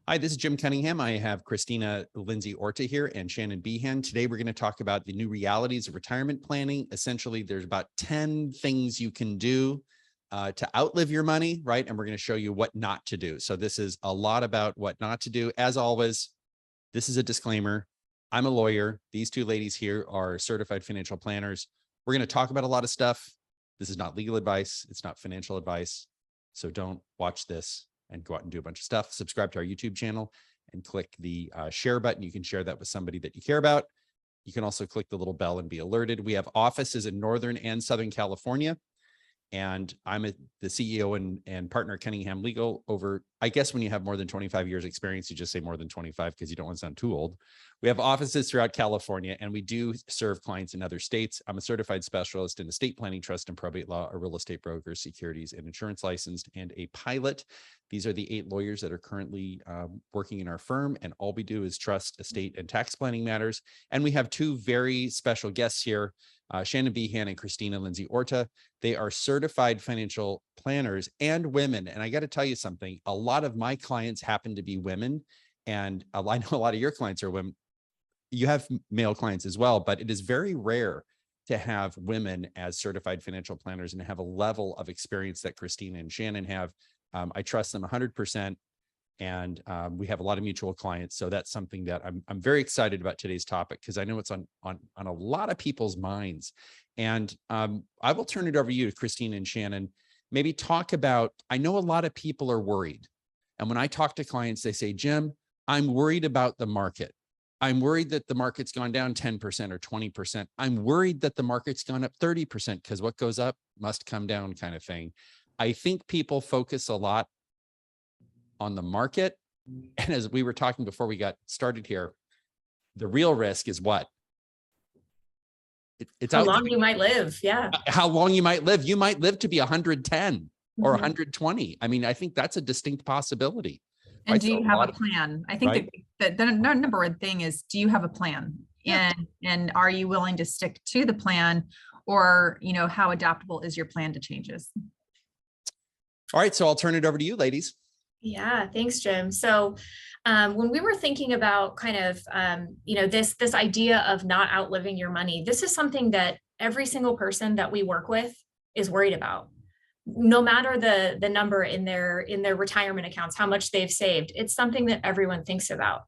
Hi, this is Jim Cunningham. I have Christina Lindsay Orta here and Shannon Behan. Today, we're going to talk about the new realities of retirement planning. Essentially, there's about 10 things you can do to outlive your money, right? And we're going to show you what not to do. So this is a lot about what not to do. As always, this is a disclaimer. I'm a lawyer. These two ladies here are certified financial planners. We're going to talk about a lot of stuff. This is not legal advice. It's not financial advice. So don't watch this and go out and do a bunch of stuff. Subscribe to our YouTube channel and click the share button. You can share that with somebody that you care about. You can also click the little bell and be alerted. We have offices in Northern and Southern California. And I'm the CEO and partner at Cunningham Legal. Over, I guess when you have more than 25 years experience, you just say more than 25 because you don't want to sound too old. We have offices throughout California, and we do serve clients in other states. I'm a certified specialist in estate planning, trust and probate law, a real estate broker, securities and insurance licensed, and a pilot. These are the 8 lawyers that are currently working in our firm, and all we do is trust, estate, and tax planning matters. And we have 2 very special guests here, Shannon Behan and Christina Lindsay Orta. They are certified financial planners and women. And I got to tell you something, a lot of my clients happen to be women, and I know a lot of your clients are women. You have male clients as well, but it is very rare to have women as certified financial planners and have a level of experience that Christina and Shannon have. I trust them 100%. And we have a lot of mutual clients. So that's something that I'm very excited about today's topic, because I know it's on a lot of people's minds. And I will turn it over to you, Christina and Shannon. Maybe talk about, I know a lot of people are worried. And when I talk to clients, they say, Jim, I'm worried about the market. I'm worried that the market's gone down 10% or 20%. I'm worried that the market's gone up 30% because what goes up must come down, kind of thing. I think people focus a lot on the market. And as we were talking before we got started here, the real risk is what? It's how long you might live. Yeah. How long you might live. You might live to be 110 or 120. I mean, I think that's a distinct possibility. And right? Do you have a plan? I think right? that the number one thing is, do you have a plan? Yeah. And are you willing to stick to the plan, or, you know, how adaptable is your plan to changes? All right. So I'll turn it over to you, ladies. Yeah, thanks, Jim. So when we were thinking about kind of, you know, this idea of not outliving your money, this is something that every single person that we work with is worried about. No matter the number in their retirement accounts, how much they've saved, it's something that everyone thinks about.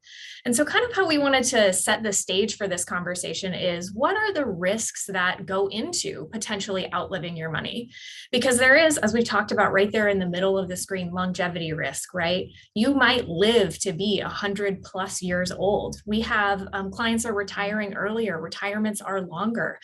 And so kind of how we wanted to set the stage for this conversation is, what are the risks that go into potentially outliving your money? Because there is, as we talked about right there in the middle of the screen, longevity risk, right? You might live to be 100+ years old. We have clients are retiring earlier, retirements are longer.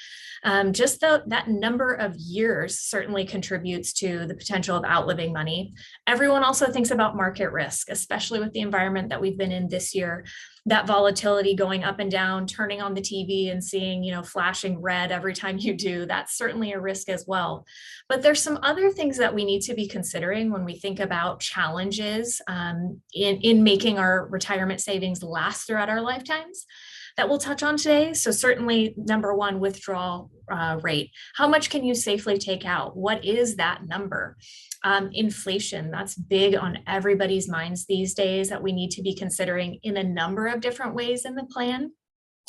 Just that number of years certainly contributes to the potential of outliving money. Everyone also thinks about market risk, especially with the environment that we've been in this year. That volatility going up and down, turning on the TV and seeing, you know, flashing red every time you do, that's certainly a risk as well. But there's some other things that we need to be considering when we think about challenges in making our retirement savings last throughout our lifetimes that we'll touch on today. So certainly, number one, withdrawal rate. How much can you safely take out? What is that number? Inflation, that's big on everybody's minds these days, that we need to be considering in a number of different ways in the plan,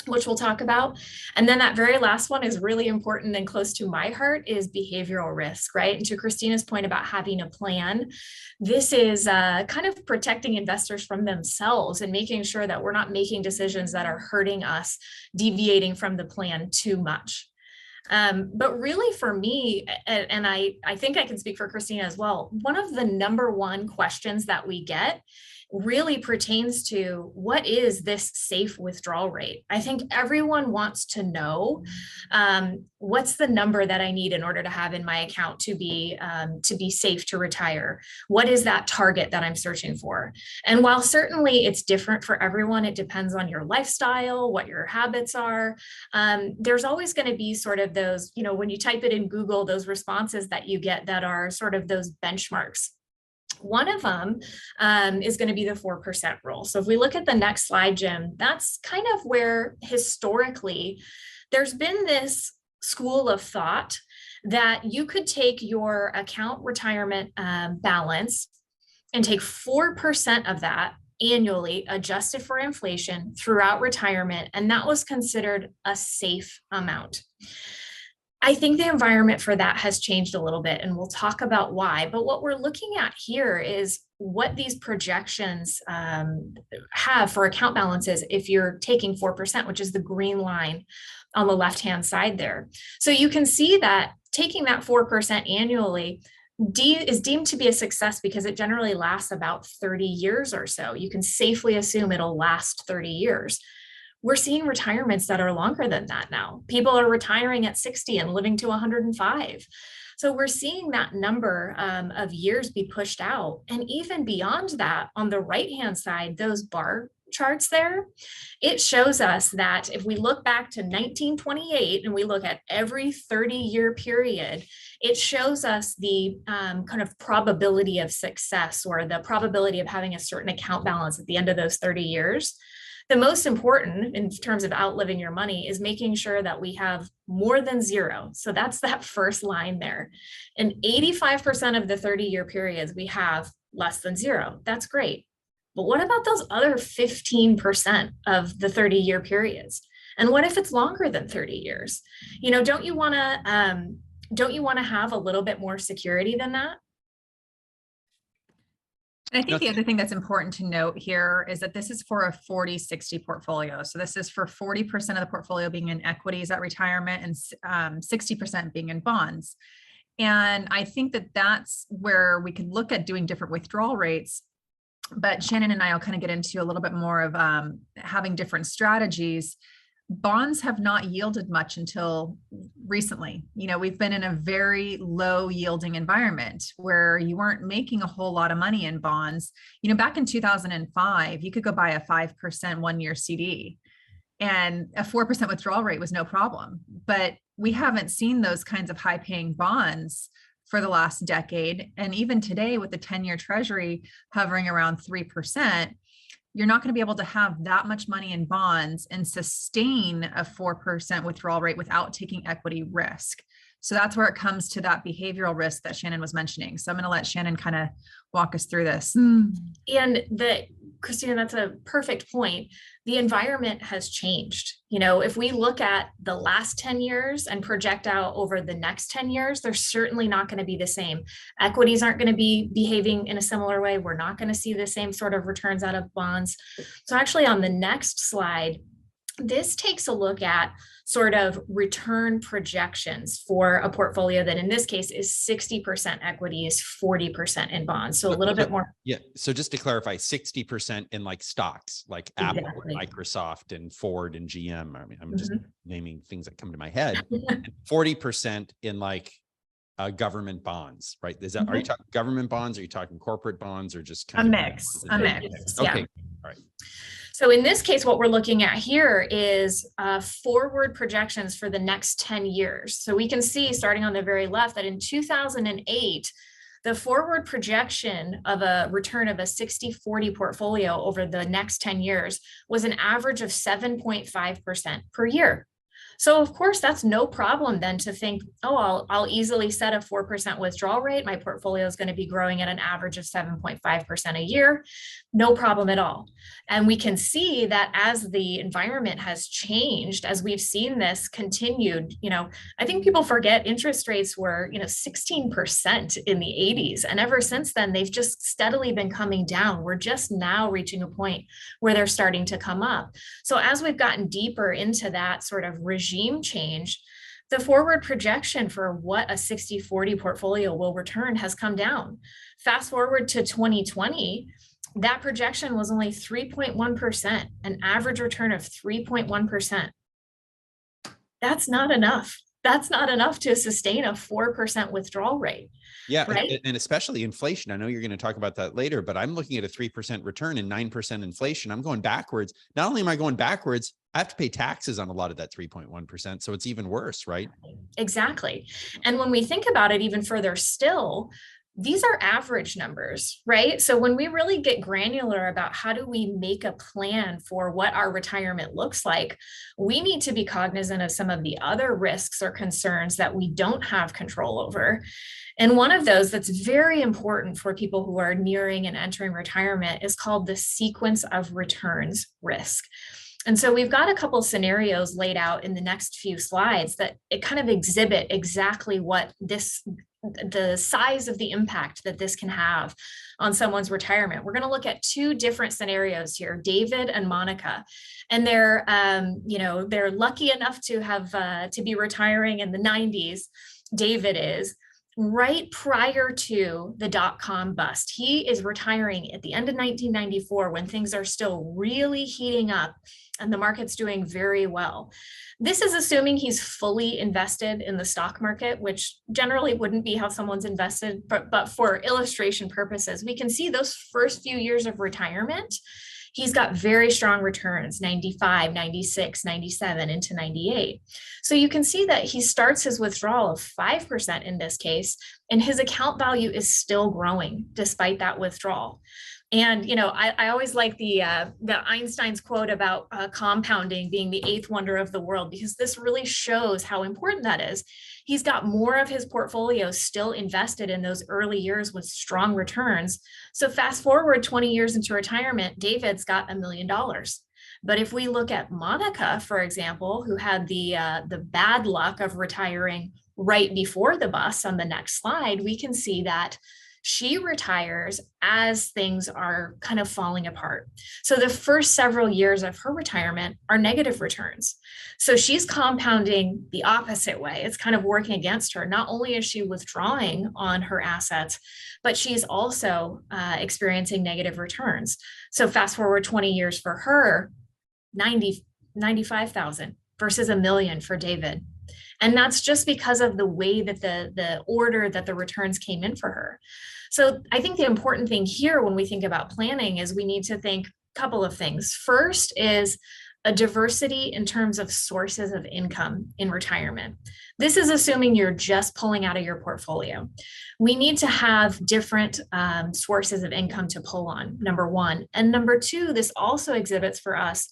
which we'll talk about. And then that very last one is really important and close to my heart, is behavioral risk, right? And to Christina's point about having a plan, this is kind of protecting investors from themselves and making sure that we're not making decisions that are hurting us, deviating from the plan too much. But really for me, and I think I can speak for Christina as well, one of the number one questions that we get really pertains to, what is this safe withdrawal rate? I think everyone wants to know, what's the number that I need in order to have in my account to be safe to retire? What is that target that I'm searching for? And while certainly it's different for everyone, it depends on your lifestyle, what your habits are. There's always going to be sort of those, you know, when you type it in Google, those responses that you get that are sort of those benchmarks. One of them is going to be the 4% rule. So if we look at the next slide, Jim, that's kind of where historically there's been this school of thought that you could take your account retirement balance and take 4% of that annually, adjusted for inflation throughout retirement, and that was considered a safe amount. I think the environment for that has changed a little bit, and we'll talk about why. But what we're looking at here is what these projections have for account balances if you're taking 4%, which is the green line on the left-hand side there. So you can see that taking that 4% annually is deemed to be a success because it generally lasts about 30 years or so. You can safely assume it'll last 30 years. We're seeing retirements that are longer than that now. People are retiring at 60 and living to 105. So we're seeing that number of years be pushed out. And even beyond that, on the right-hand side, those bar charts there, it shows us that if we look back to 1928 and we look at every 30-year period, it shows us the kind of probability of success, or the probability of having a certain account balance at the end of those 30 years. The most important in terms of outliving your money is making sure that we have more than zero. So that's that first line there. And 85% of the 30-year periods, we have less than zero. That's great. But what about those other 15% of the 30-year periods? And what if it's longer than 30 years? You know, don't you want to have a little bit more security than that? And I think the other thing that's important to note here is that this is for a 40-60 portfolio. So this is for 40% of the portfolio being in equities at retirement and 60% being in bonds. And I think that that's where we could look at doing different withdrawal rates. But Shannon and I will kind of get into a little bit more of having different strategies. Bonds have not yielded much until recently. You know, we've been in a very low yielding environment where you weren't making a whole lot of money in bonds. You know, back in 2005, you could go buy a 5% 1-year CD and a 4% withdrawal rate was no problem. But we haven't seen those kinds of high paying bonds for the last decade. And even today with the 10-year treasury hovering around 3%, you're not going to be able to have that much money in bonds and sustain a 4% withdrawal rate without taking equity risk. So that's where it comes to that behavioral risk that Shannon was mentioning. So I'm going to let Shannon kind of walk us through this. And Christina, that's a perfect point. The environment has changed. You know, if we look at the last 10 years and project out over the next 10 years, they're certainly not going to be the same. Equities aren't going to be behaving in a similar way. We're not going to see the same sort of returns out of bonds. So actually on the next slide, this takes a look at sort of return projections for a portfolio that in this case is 60% equities, 40% in bonds. So a little bit more. Yeah. So just to clarify, 60% in like stocks, like Apple, Exactly. and Microsoft and Ford and GM. I mean, I'm just naming things that come to my head. 40% in like government bonds, right? Is that, are you talking government bonds? Are you talking corporate bonds, or just kind A of mix? A mix. Okay. Yeah. All right. So in this case, what we're looking at here is forward projections for the next 10 years. So we can see starting on the very left that in 2008, the forward projection of a return of a 60-40 portfolio over the next 10 years was an average of 7.5% per year. So of course, that's no problem then to think, oh, I'll easily set a 4% withdrawal rate. My portfolio is going to be growing at an average of 7.5% a year. No problem at all. And we can see that as the environment has changed, as we've seen this continued, you know, I think people forget interest rates were, 16% in the 80s. And ever since then, they've just steadily been coming down. We're just now reaching a point where they're starting to come up. So as we've gotten deeper into that sort of regime change, the forward projection for what a 60-40 portfolio will return has come down. Fast forward to 2020, that projection was only 3.1%, an average return of 3.1%. That's not enough. That's not enough to sustain a 4% withdrawal rate. Yeah. Right? And especially inflation. I know you're going to talk about that later, but I'm looking at a 3% return and 9% inflation. I'm going backwards. Not only am I going backwards, I have to pay taxes on a lot of that 3.1%. So it's even worse, right? Exactly. And when we think about it even further still, these are average numbers, right? So when we really get granular about how do we make a plan for what our retirement looks like, we need to be cognizant of some of the other risks or concerns that we don't have control over. And one of those that's very important for people who are nearing and entering retirement is called the sequence of returns risk. And so we've got a couple scenarios laid out in the next few slides that it kind of exhibit exactly what the size of the impact that this can have on someone's retirement. We're going to look at two different scenarios here, David and Monica, and they're lucky enough to have to be retiring in the 90s. David is right prior to the dot-com bust. He is retiring at the end of 1994 when things are still really heating up and the market's doing very well. This is assuming he's fully invested in the stock market, which generally wouldn't be how someone's invested, but for illustration purposes, we can see those first few years of retirement, he's got very strong returns, 95, 96, 97 into 98. So you can see that he starts his withdrawal of 5% in this case, and his account value is still growing despite that withdrawal. And, I always like the Einstein's quote about compounding being the eighth wonder of the world, because this really shows how important that is. He's got more of his portfolio still invested in those early years with strong returns. So fast forward 20 years into retirement, David's got $1 million. But if we look at Monica, for example, who had the bad luck of retiring right before the bust on the next slide, we can see that she retires as things are kind of falling apart. So the first several years of her retirement are negative returns. So she's compounding the opposite way. It's kind of working against her. Not only is she withdrawing on her assets, but she's also experiencing negative returns. So fast forward 20 years for her, 95,000 versus $1 million for David. And that's just because of the way that the order that the returns came in for her. So I think the important thing here when we think about planning is we need to think a couple of things. First is a diversity in terms of sources of income in retirement. This is assuming you're just pulling out of your portfolio. We need to have different sources of income to pull on, number one. And number two, this also exhibits for us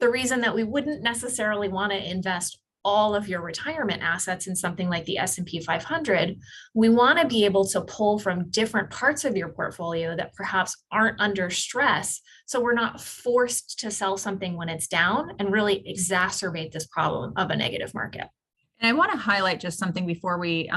the reason that we wouldn't necessarily want to invest all of your retirement assets in something like the S&P 500, we want to be able to pull from different parts of your portfolio that perhaps aren't under stress. So we're not forced to sell something when it's down and really exacerbate this problem of a negative market. And I want to highlight just something before we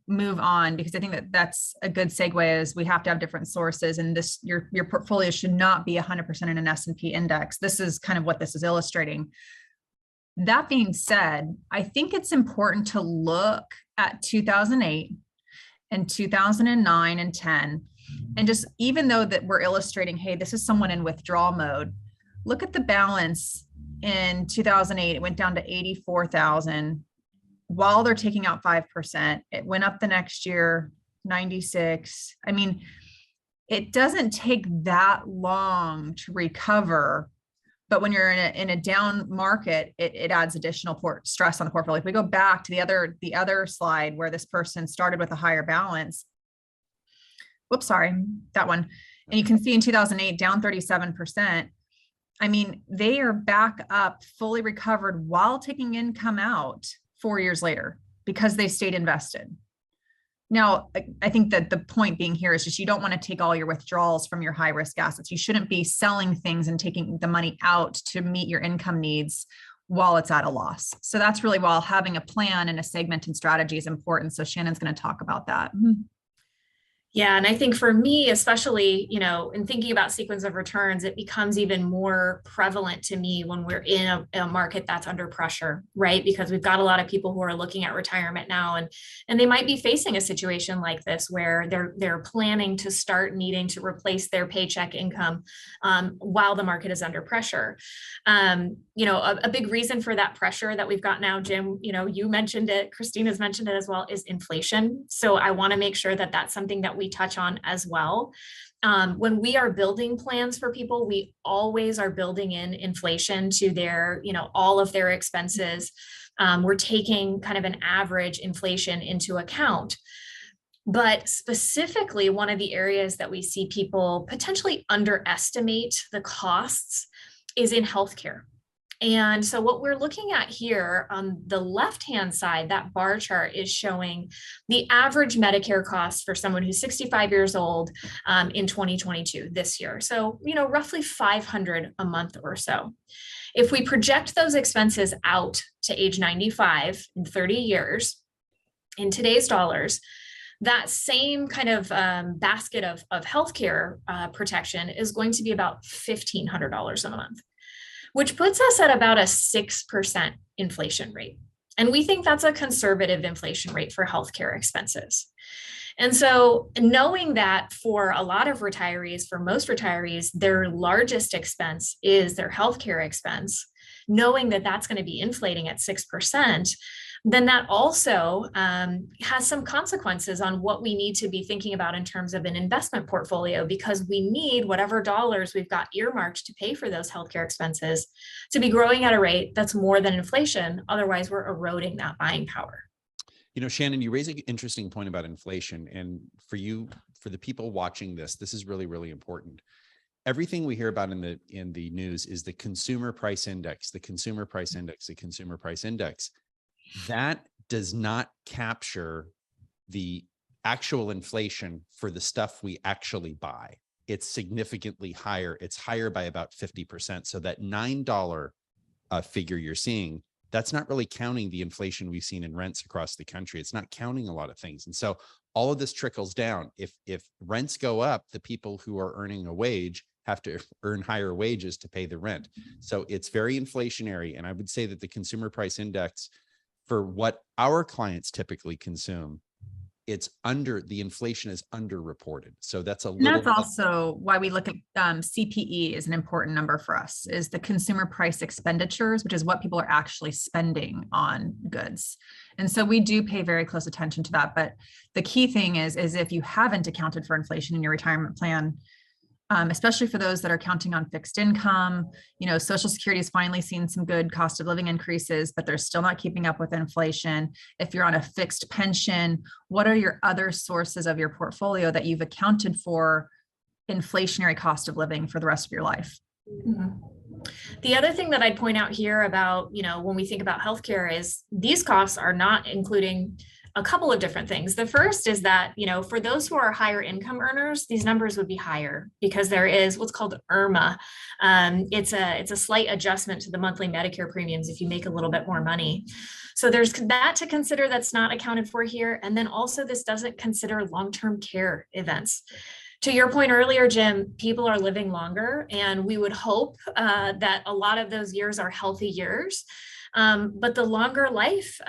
move on, because I think that that's a good segue, is we have to have different sources, and this your portfolio should not be 100% in an S&P index. This is kind of what this is illustrating. That being said, I think it's important to look at 2008 and 2009 and 10, and just, even though that we're illustrating, hey, this is someone in withdrawal mode, look at the balance in 2008. It went down to 84,000 while they're taking out 5%. It went up the next year, 96. I mean, it doesn't take that long to recover. But when you're in a down market, it adds additional stress on the portfolio. If we go back to the other slide where this person started with a higher balance, whoops, sorry, that one. And you can see in 2008, down 37%. I mean, they are back up, fully recovered while taking income out 4 years later because they stayed invested. Now, I think that the point being here is just you don't want to take all your withdrawals from your high risk assets. You shouldn't be selling things and taking the money out to meet your income needs while it's at a loss. So that's really why having a plan and a segmented strategy is important. So Shannon's going to talk about that. Yeah, and I think for me, especially, in thinking about sequence of returns, it becomes even more prevalent to me when we're in a market that's under pressure, right? Because we've got a lot of people who are looking at retirement now, and they might be facing a situation like this where they're planning to start needing to replace their paycheck income while the market is under pressure. A big reason for that pressure that we've got now, Jim, you mentioned it, Christina's mentioned it as well, is inflation. So I want to make sure that that's something that we touch on as well. When we are building plans for people, we always are building in inflation to their, all of their expenses. We're taking kind of an average inflation into account. But specifically, one of the areas that we see people potentially underestimate the costs is in healthcare. And so what we're looking at here on the left-hand side, that bar chart is showing the average Medicare cost for someone who's 65 years old in 2022, this year. So, roughly $500 a month or so. If we project those expenses out to age 95 in 30 years, in today's dollars, that same kind of basket of healthcare protection is going to be about $1,500 a month, which puts us at about a 6% inflation rate. And we think that's a conservative inflation rate for healthcare expenses. And so knowing that for a lot of retirees, for most retirees, their largest expense is their healthcare expense, knowing that that's going to be inflating at 6%, then that also has some consequences on what we need to be thinking about in terms of an investment portfolio, because we need whatever dollars we've got earmarked to pay for those healthcare expenses to be growing at a rate that's more than inflation. Otherwise, we're eroding that buying power. Shannon, you raise an interesting point about inflation. And for the people watching this is really, really important. Everything we hear about in the news is the consumer price index, the consumer price index, the consumer price index. That does not capture the actual inflation for the stuff we actually buy. It's significantly higher. It's higher by about 50%. So that $9 figure you're seeing, that's not really counting the inflation we've seen in rents across the country. It's not counting a lot of things. And so all of this trickles down. If rents go up, the people who are earning a wage have to earn higher wages to pay the rent. So it's very inflationary. And I would say that the consumer price index, for what our clients typically consume, the inflation is underreported. So that's that's also why we look at CPE is an important number for us, is the consumer price expenditures, which is what people are actually spending on goods. And so we do pay very close attention to that. But the key thing is if you haven't accounted for inflation in your retirement plan, especially for those that are counting on fixed income, Social Security has finally seen some good cost of living increases, but they're still not keeping up with inflation. If you're on a fixed pension, what are your other sources of your portfolio that you've accounted for inflationary cost of living for the rest of your life? Mm-hmm. The other thing that I'd point out here about, when we think about healthcare is these costs are not including a couple of different things. The first is that, for those who are higher income earners, these numbers would be higher because there is what's called IRMA. It's a slight adjustment to the monthly Medicare premiums if you make a little bit more money. So there's that to consider that's not accounted for here. And then also this doesn't consider long-term care events. To your point earlier, Jim, people are living longer, and we would hope that a lot of those years are healthy years. But the longer life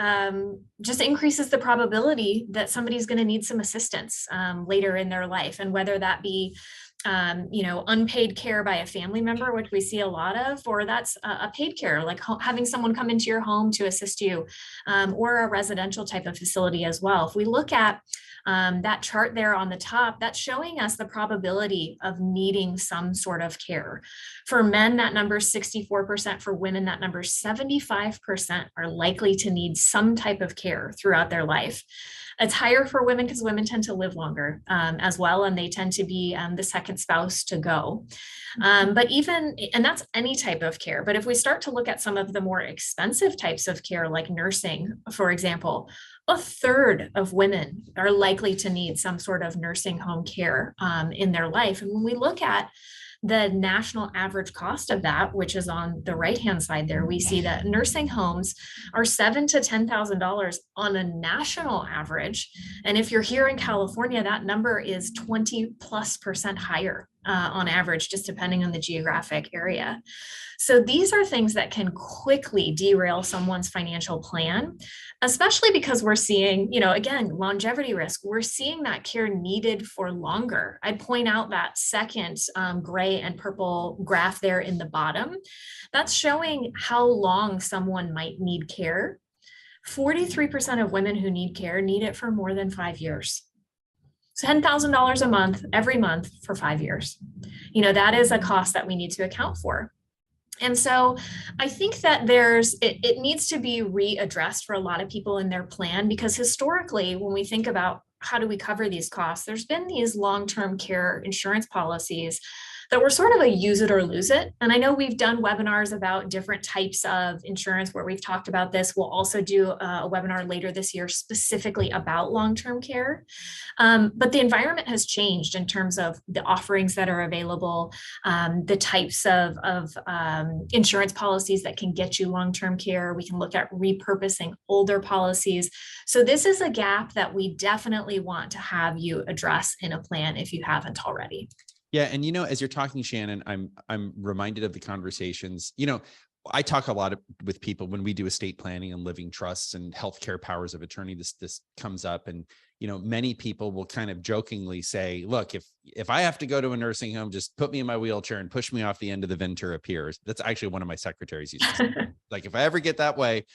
just increases the probability that somebody's going to need some assistance later in their life. And whether that be, unpaid care by a family member, which we see a lot of, or that's a paid care, like having someone come into your home to assist you, or a residential type of facility as well. If we look at that chart there on the top, that's showing us the probability of needing some sort of care. For men, that number is 64%. For women, that number is 75% are likely to need some type of care throughout their life. It's higher for women because women tend to live longer as well, and they tend to be the second spouse to go. And that's any type of care. But if we start to look at some of the more expensive types of care, like nursing, for example, a third of women are likely to need some sort of nursing home care in their life. And when we look at the national average cost of that, which is on the right-hand side there, we see that nursing homes are $7,000 to $10,000 on a national average. And if you're here in California, that number is 20+% higher on average, just depending on the geographic area. So these are things that can quickly derail someone's financial plan, especially because we're seeing, again, longevity risk. We're seeing that care needed for longer. I'd point out that second gray and purple graph there in the bottom. That's showing how long someone might need care. 43% of women who need care need it for more than 5 years. $10,000 a month, every month for 5 years. That is a cost that we need to account for. And so I think that it needs to be readdressed for a lot of people in their plan, because historically, when we think about how do we cover these costs? There's been these long-term care insurance policies that were sort of a use it or lose it. And I know we've done webinars about different types of insurance where we've talked about this. We'll also do a webinar later this year specifically about long-term care. But the environment has changed in terms of the offerings that are available, the types of insurance policies that can get you long-term care. We can look at repurposing older policies. So this is a gap that we definitely want to have you address in a plan if you haven't already. Yeah. And, as you're talking, Shannon, I'm reminded of the conversations, I talk a lot with people when we do estate planning and living trusts and healthcare powers of attorney. This comes up, and, many people will kind of jokingly say, look, if I have to go to a nursing home, just put me in my wheelchair and push me off the end of the Ventura Piers. That's actually one of my secretaries used to say. Like, if I ever get that way,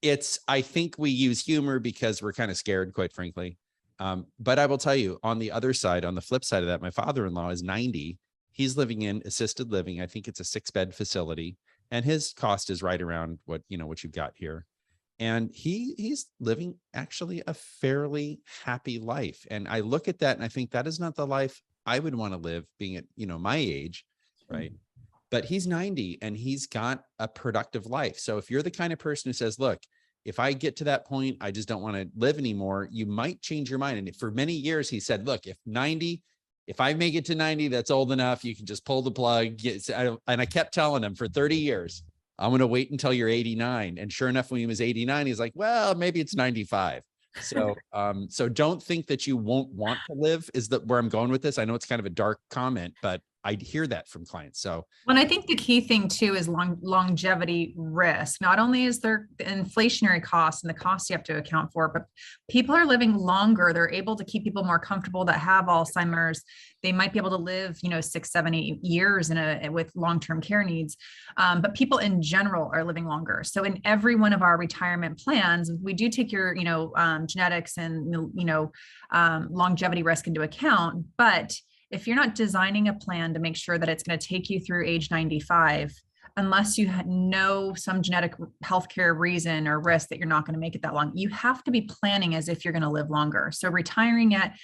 I think we use humor because we're kind of scared, quite frankly. But I will tell you, on the other side, on the flip side of that, my father-in-law is 90. He's living in assisted living. I think it's a 6-bed facility, and his cost is right around what you've got here. And he's living actually a fairly happy life. And I look at that and I think that is not the life I would want to live, being at, my age, right? But he's 90 and he's got a productive life. So if you're the kind of person who says, look, if I get to that point, I just don't want to live anymore, you might change your mind. And for many years, he said, look, if I make it to 90, that's old enough. You can just pull the plug. And I kept telling him for 30 years, I'm going to wait until you're 89. And sure enough, when he was 89, he's like, well, maybe it's 95. So, so don't think that you won't want to live is where I'm going with this. I know it's kind of a dark comment, but I hear that from clients. So, well, I think the key thing too is longevity risk. Not only is there the inflationary costs and the costs you have to account for, but people are living longer. They're able to keep people more comfortable that have Alzheimer's. They might be able to live, 6, 7, 8 years with long-term care needs. But people in general are living longer. So in every one of our retirement plans, we do take your, genetics and, longevity risk into account. But if you're not designing a plan to make sure that it's going to take you through age 95, unless you know some genetic healthcare reason or risk that you're not going to make it that long, you have to be planning as if you're going to live longer. So retiring at,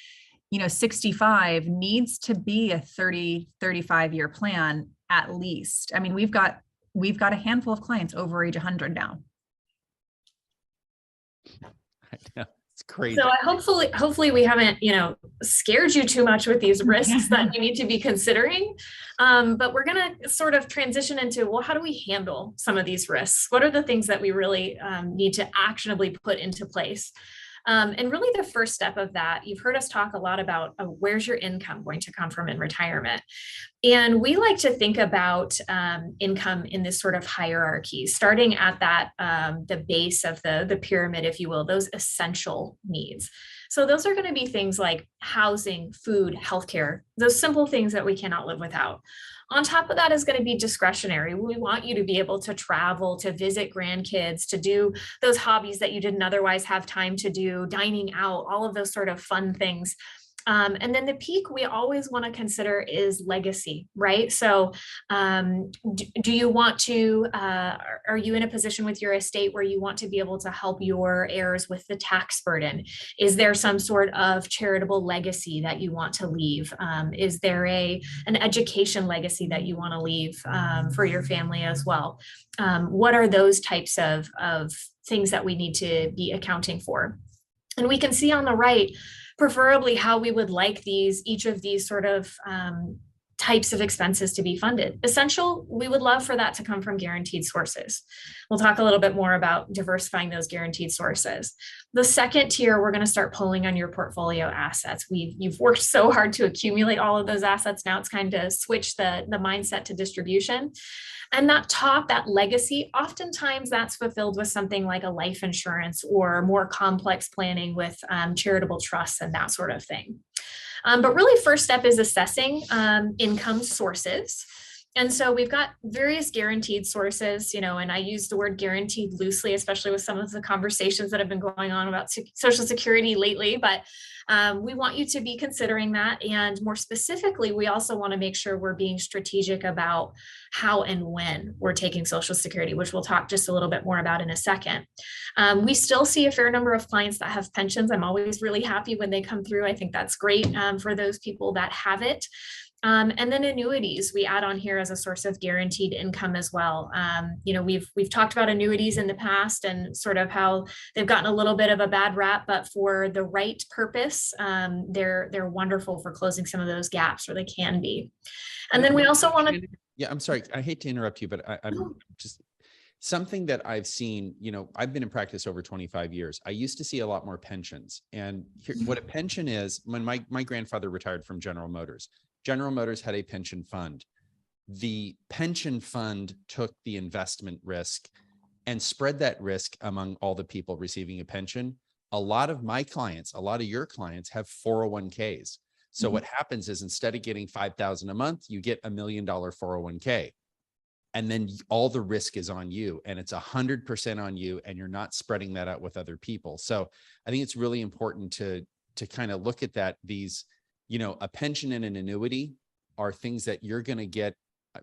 65 needs to be a 30, 35-year plan at least. I mean, we've got a handful of clients over age 100 now. I know. It's crazy. So hopefully we haven't, scared you too much with these risks that you need to be considering. But we're going to sort of transition into, well, how do we handle some of these risks? What are the things that we really need to actionably put into place? And really the first step of that, you've heard us talk a lot about where's your income going to come from in retirement. And we like to think about income in this sort of hierarchy, starting at that, the base of the pyramid, if you will, those essential needs. So those are going to be things like housing, food, healthcare, those simple things that we cannot live without. On top of that is going to be discretionary. We want you to be able to travel, to visit grandkids, to do those hobbies that you didn't otherwise have time to do, dining out, all of those sort of fun things. And then the peak we always want to consider is legacy, right? So do you want to, are you in a position with your estate where you want to be able to help your heirs with the tax burden? Is there some sort of charitable legacy that you want to leave? Is there an education legacy that you want to leave for your family as well? What are those types of things that we need to be accounting for? And we can see on the right, preferably how we would like each of these sort of types of expenses to be funded. Essential, we would love for that to come from guaranteed sources. We'll talk a little bit more about diversifying those guaranteed sources. The second tier, we're going to start pulling on your portfolio assets. You've worked so hard to accumulate all of those assets. Now it's kind of switch the mindset to distribution. And that legacy, oftentimes that's fulfilled with something like a life insurance or more complex planning with charitable trusts and that sort of thing. But really first step is assessing income sources. And so we've got various guaranteed sources, and I use the word guaranteed loosely, especially with some of the conversations that have been going on about Social Security lately. But we want you to be considering that. And more specifically, we also want to make sure we're being strategic about how and when we're taking Social Security, which we'll talk just a little bit more about in a second. We still see a fair number of clients that have pensions. I'm always really happy when they come through. I think that's great for those people that have it. And then annuities we add on here as a source of guaranteed income as well. We've talked about annuities in the past and sort of how they've gotten a little bit of a bad rap, but for the right purpose, they're wonderful for closing some of those gaps, or they can be. And then we also want to. Yeah, I'm sorry. I hate to interrupt you, but I'm just something that I've seen. I've been in practice over 25 years. I used to see a lot more pensions, and what a pension is. When my grandfather retired from General Motors. General Motors had a pension fund. The pension fund took the investment risk and spread that risk among all the people receiving a pension. A lot of my clients, a lot of your clients have 401ks. So what happens is instead of getting $5,000 a month, you get $1 million 401k. And then all the risk is on you, and it's 100% on you, and you're not spreading that out with other people. So I think it's really important to kind of look at that. These, a pension and an annuity are things that you're going to get,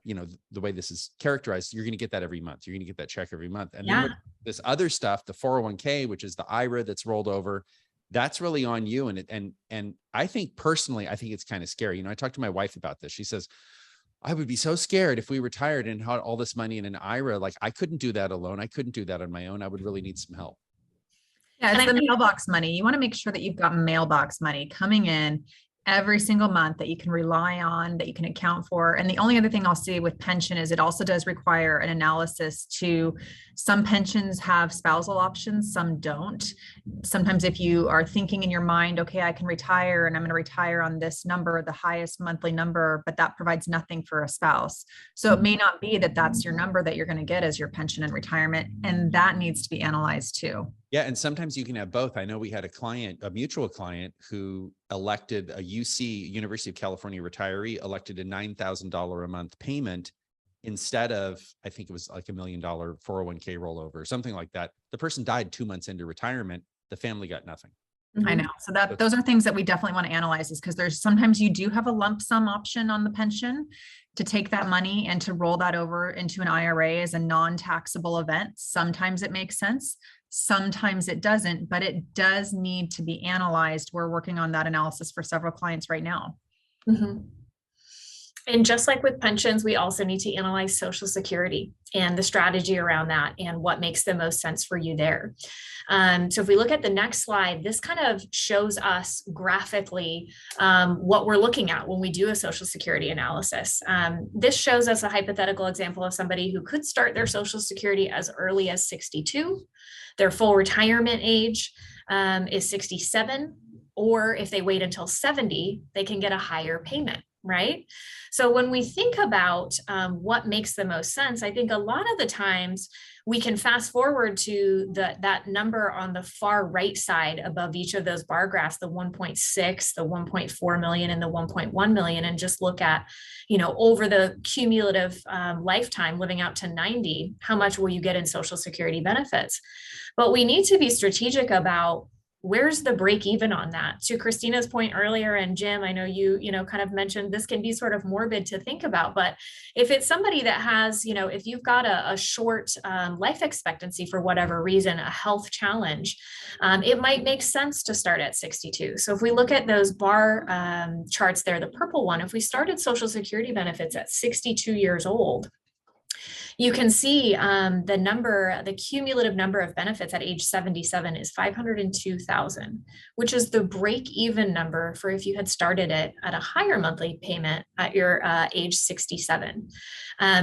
the way this is characterized, you're going to get that every month. You're going to get that check every month. And then this other stuff, the 401k, which is the IRA that's rolled over, that's really on you. And I think personally, I think it's kind of scary. I talked to my wife about this. She says, I would be so scared if we retired and had all this money in an IRA. Like, I couldn't do that alone. I couldn't do that on my own. I would really need some help. Yeah, it's the mailbox money. You want to make sure that you've got mailbox money coming in every single month that you can rely on, that you can account for. And the only other thing I'll say with pension is it also does require an analysis to, some pensions have spousal options, some don't. Sometimes if you are thinking in your mind, okay, I can retire and I'm going to retire on this number, the highest monthly number, but that provides nothing for a spouse. So it may not be that that's your number that you're going to get as your pension and retirement. And that needs to be analyzed too. Yeah. And sometimes you can have both. I know we had a mutual client who elected a University of California retiree, elected a $9,000 a month payment instead of, I think it was like $1 million 401k rollover or something like that. The person died 2 months into retirement. The family got nothing. I know. So those are things that we definitely want to analyze, is because there's sometimes you do have a lump sum option on the pension to take that money and to roll that over into an IRA as a non-taxable event. Sometimes it makes sense. Sometimes it doesn't, but it does need to be analyzed. We're working on that analysis for several clients right now. Mm-hmm. And just like with pensions, we also need to analyze Social Security and the strategy around that and what makes the most sense for you there. So if we look at the next slide, this kind of shows us graphically what we're looking at when we do a Social Security analysis. This shows us a hypothetical example of somebody who could start their Social Security as early as 62. Their full retirement age is 67, or if they wait until 70, they can get a higher payment. Right? So when we think about what makes the most sense, I think a lot of the times we can fast forward to that number on the far right side above each of those bar graphs, the 1.6, the 1.4 million, and the 1.1 million, and just look at, over the cumulative lifetime living out to 90, how much will you get in Social Security benefits? But we need to be strategic about where's the break even on that. To Christina's point earlier, and Jim, I know you kind of mentioned this can be sort of morbid to think about, but if it's somebody that has, if you've got a short life expectancy for whatever reason, a health challenge, it might make sense to start at 62. So if we look at those bar charts there, the purple one, if we started Social Security benefits at 62 years old, you can see the cumulative number of benefits at age 77 is 502,000, which is the break-even number for if you had started it at a higher monthly payment at your age 67.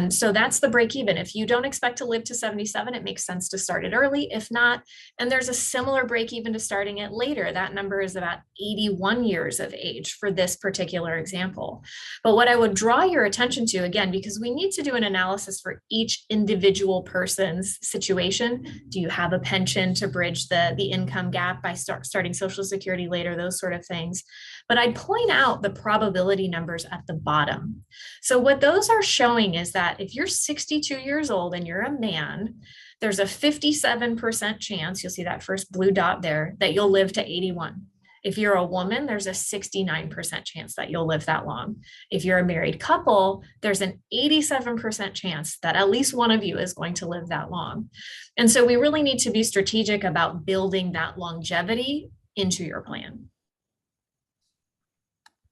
So that's the break-even. If you don't expect to live to 77, it makes sense to start it early. If not, and there's a similar break-even to starting it later, that number is about 81 years of age for this particular example. But what I would draw your attention to, again, because we need to do an analysis for each each individual person's situation. Do you have a pension to bridge the income gap by starting Social Security later, those sort of things. But I'd point out the probability numbers at the bottom. So what those are showing is that if you're 62 years old and you're a man, there's a 57% chance, you'll see that first blue dot there, that you'll live to 81. If you're a woman, there's a 69% chance that you'll live that long. If you're a married couple, there's an 87% chance that at least one of you is going to live that long. And so we really need to be strategic about building that longevity into your plan.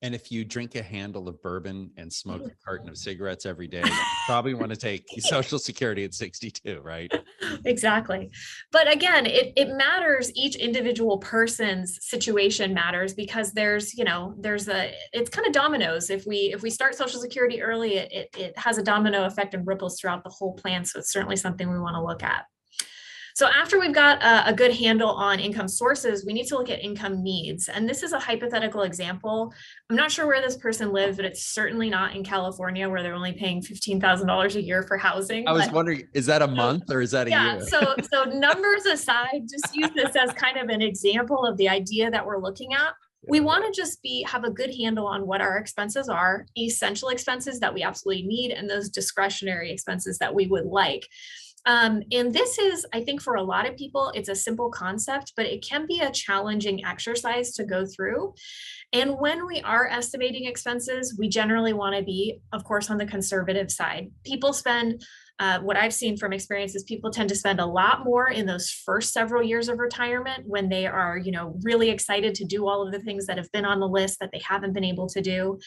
And if you drink a handle of bourbon and smoke a carton of cigarettes every day, you probably want to take Social Security at 62, right? Exactly. But again, it matters. Each individual person's situation matters because it's kind of dominoes. If we start Social Security early, it has a domino effect and ripples throughout the whole plan. So it's certainly something we want to look at. So after we've got a good handle on income sources, we need to look at income needs. And this is a hypothetical example. I'm not sure where this person lives, but it's certainly not in California where they're only paying $15,000 a year for housing. I was wondering, is that a month or is that a year? So numbers aside, just use this as kind of an example of the idea that we're looking at. We want to just have a good handle on what our expenses are, essential expenses that we absolutely need, and those discretionary expenses that we would like. And this is, I think for a lot of people, it's a simple concept, but it can be a challenging exercise to go through. And when we are estimating expenses, we generally want to be, of course, on the conservative side. People spend, what I've seen from experience is people tend to spend a lot more in those first several years of retirement when they are, really excited to do all of the things that have been on the list that they haven't been able to do.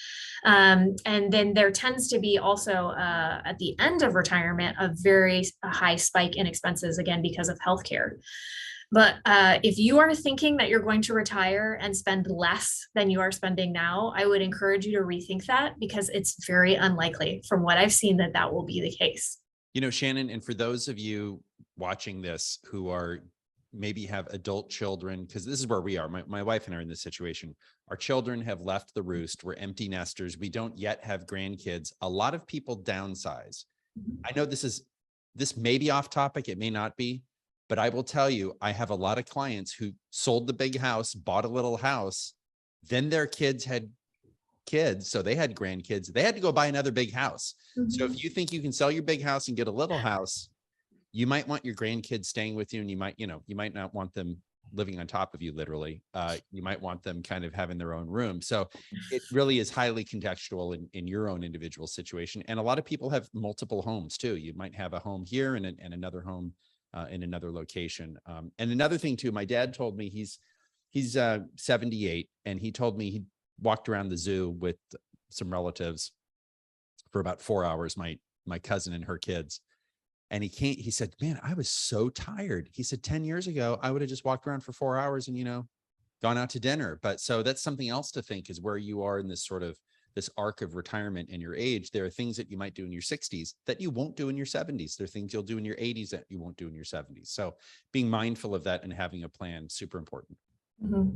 And then there tends to be also at the end of retirement, a very high spike in expenses, again, because of healthcare. But if you are thinking that you're going to retire and spend less than you are spending now, I would encourage you to rethink that because it's very unlikely from what I've seen that will be the case. Shannon, and for those of you watching this who are maybe have adult children, because this is where we are. My wife and I are in this situation. Our children have left the roost. We're empty nesters. We don't yet have grandkids. A lot of people downsize. I know this may be off topic. It may not be, but I will tell you, I have a lot of clients who sold the big house, bought a little house, then their kids had kids, so they had grandkids. They had to go buy another big house. Mm-hmm. So if you think you can sell your big house and get a little house, you might want your grandkids staying with you, and you might not want them living on top of you, literally. You might want them kind of having their own room. So it really is highly contextual in your own individual situation. And a lot of people have multiple homes too. You might have a home here and another home in another location. And another thing too, my dad told me he's 78, and he told me he walked around the zoo with some relatives for about 4 hours, my cousin and her kids. And he said, man, I was so tired. He said, 10 years ago, I would have just walked around for 4 hours and, gone out to dinner. But so that's something else to think is where you are in this arc of retirement and your age. There are things that you might do in your 60s that you won't do in your 70s. There are things you'll do in your 80s that you won't do in your 70s. So being mindful of that and having a plan, super important. Mm-hmm.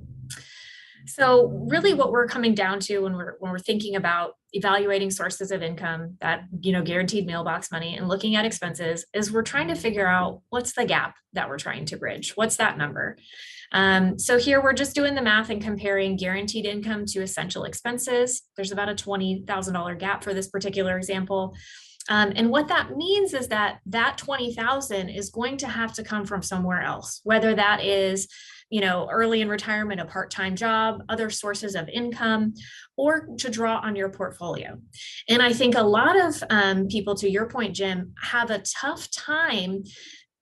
So really what we're coming down to when we're thinking about evaluating sources of income, that, guaranteed mailbox money, and looking at expenses, is we're trying to figure out what's the gap that we're trying to bridge. What's that number? So here we're just doing the math and comparing guaranteed income to essential expenses. There's about a $20,000 gap for this particular example. And what that means is that $20,000 is going to have to come from somewhere else, whether that is, early in retirement, a part-time job, other sources of income, or to draw on your portfolio. And I think a lot of people, to your point, Jim, have a tough time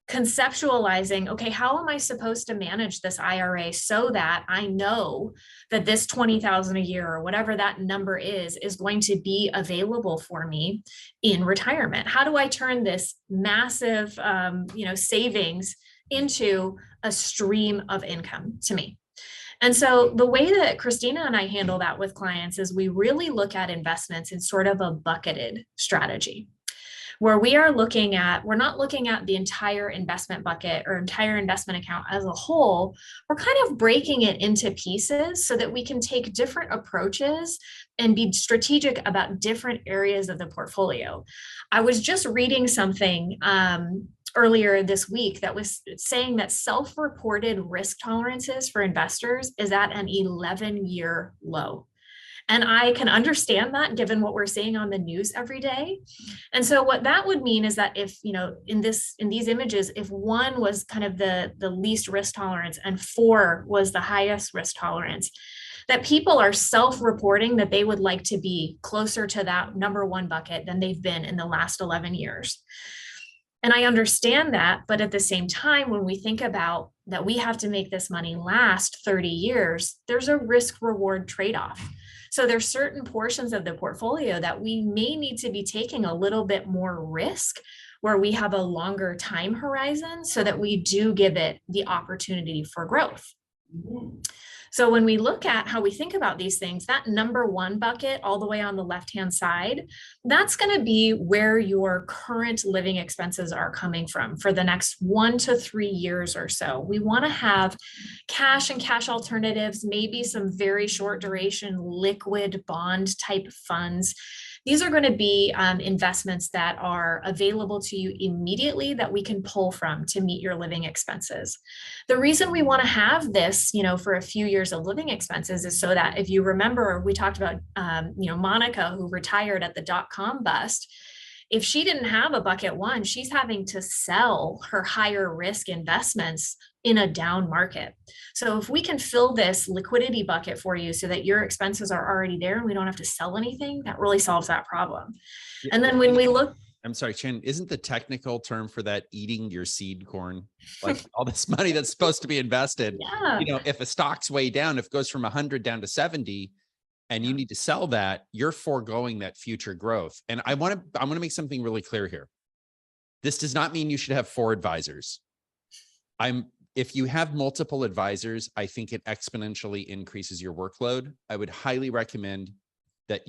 conceptualizing, okay, how am I supposed to manage this IRA so that I know that this $20,000 a year or whatever that number is going to be available for me in retirement? How do I turn this massive, savings into a stream of income to me? And so the way that Christina and I handle that with clients is we really look at investments in sort of a bucketed strategy. where we're not looking at the entire investment bucket or entire investment account as a whole. We're kind of breaking it into pieces so that we can take different approaches and be strategic about different areas of the portfolio. I was just reading something earlier this week that was saying that self-reported risk tolerances for investors is at an 11-year low. And I can understand that given what we're seeing on the news every day. And so what that would mean is that if, in these images, if 1 was kind of the least risk tolerance and 4 was the highest risk tolerance, that people are self-reporting that they would like to be closer to that number 1 bucket than they've been in the last 11 years. And I understand that, but at the same time, when we think about that we have to make this money last 30 years, there's a risk-reward trade-off. So there's certain portions of the portfolio that we may need to be taking a little bit more risk, where we have a longer time horizon so that we do give it the opportunity for growth. So when we look at how we think about these things, that number 1 bucket all the way on the left-hand side, that's going to be where your current living expenses are coming from for the next 1 to 3 years or so. We want to have cash and cash alternatives, maybe some very short duration liquid bond type funds. These are going to be investments that are available to you immediately that we can pull from to meet your living expenses. The reason we want to have this, for a few years of living expenses is so that if you remember, we talked about, Monica, who retired at the dot-com bust. If she didn't have a bucket 1, she's having to sell her higher risk investments in a down market. So if we can fill this liquidity bucket for you so that your expenses are already there and we don't have to sell anything, that really solves that problem. Yeah. And then when we look, I'm sorry, Shannon, isn't the technical term for that eating your seed corn? Like all this money that's supposed to be invested, yeah. If a stock's way down, if it goes from 100 down to 70, and you need to sell that, you're foregoing that future growth. And I want to make something really clear here. This does not mean you should have 4 advisors. If you have multiple advisors, I think it exponentially increases your workload. I would highly recommend that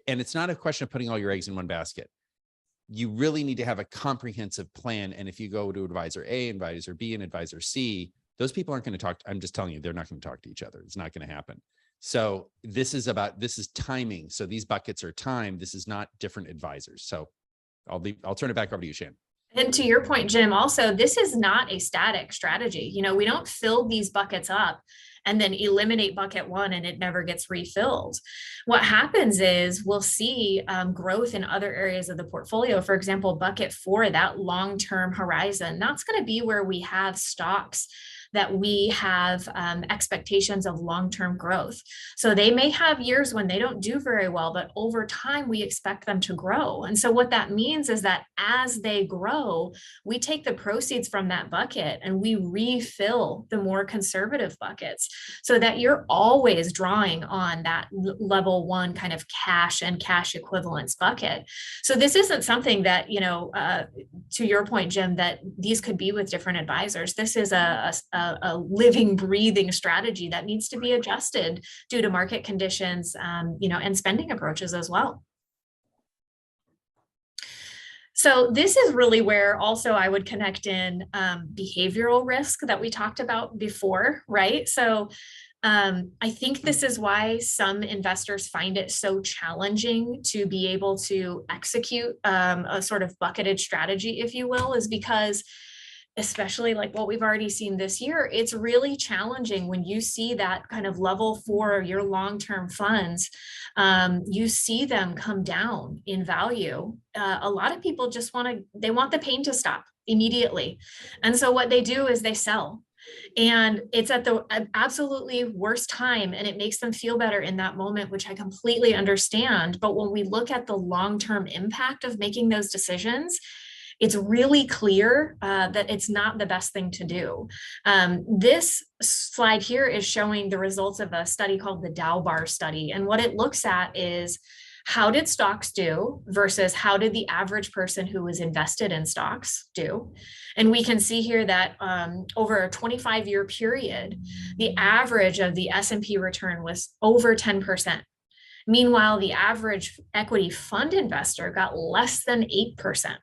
and it's not a question of putting all your eggs in one basket. You really need to have a comprehensive plan. And if you go to advisor A, advisor B, and advisor C, those people aren't going to talk. I'm just telling you, they're not going to talk to each other. It's not going to happen. So this is timing. So these buckets are timed. This is not different advisors. So I'll turn it back over to you, Shannon. And to your point, Jim, also, this is not a static strategy. We don't fill these buckets up and then eliminate bucket 1 and it never gets refilled. What happens is we'll see growth in other areas of the portfolio. For example, bucket 4, that long-term horizon, that's going to be where we have stocks that we have expectations of long-term growth. So they may have years when they don't do very well, but over time we expect them to grow. And so what that means is that as they grow, we take the proceeds from that bucket and we refill the more conservative buckets so that you're always drawing on that level 1 kind of cash and cash equivalents bucket. So this isn't something that, to your point, Jim, that these could be with different advisors. This is a living, breathing strategy that needs to be adjusted due to market conditions, and spending approaches as well. So this is really where also I would connect in behavioral risk that we talked about before, right? So I think this is why some investors find it so challenging to be able to execute a sort of bucketed strategy, if you will, is because especially like what we've already seen this year, it's really challenging when you see that kind of level 4, your long-term funds, you see them come down in value. A lot of people just want the pain to stop immediately. And so what they do is they sell. And it's at the absolutely worst time, and it makes them feel better in that moment, which I completely understand. But when we look at the long-term impact of making those decisions, it's really clear that it's not the best thing to do. This slide here is showing the results of a study called the Dow Bar study. And what it looks at is how did stocks do versus how did the average person who was invested in stocks do? And we can see here that over a 25-year period, the average of the S&P return was over 10%. Meanwhile, the average equity fund investor got less than 8%.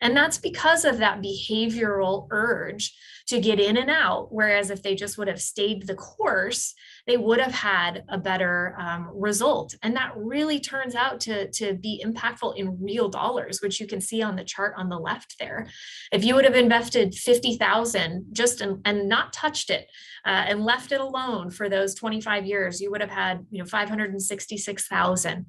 And that's because of that behavioral urge to get in and out. Whereas if they just would have stayed the course, they would have had a better result. And that really turns out to be impactful in real dollars, which you can see on the chart on the left there. If you would have invested 50,000 just and not touched it and left it alone for those 25 years, you would have had 566,000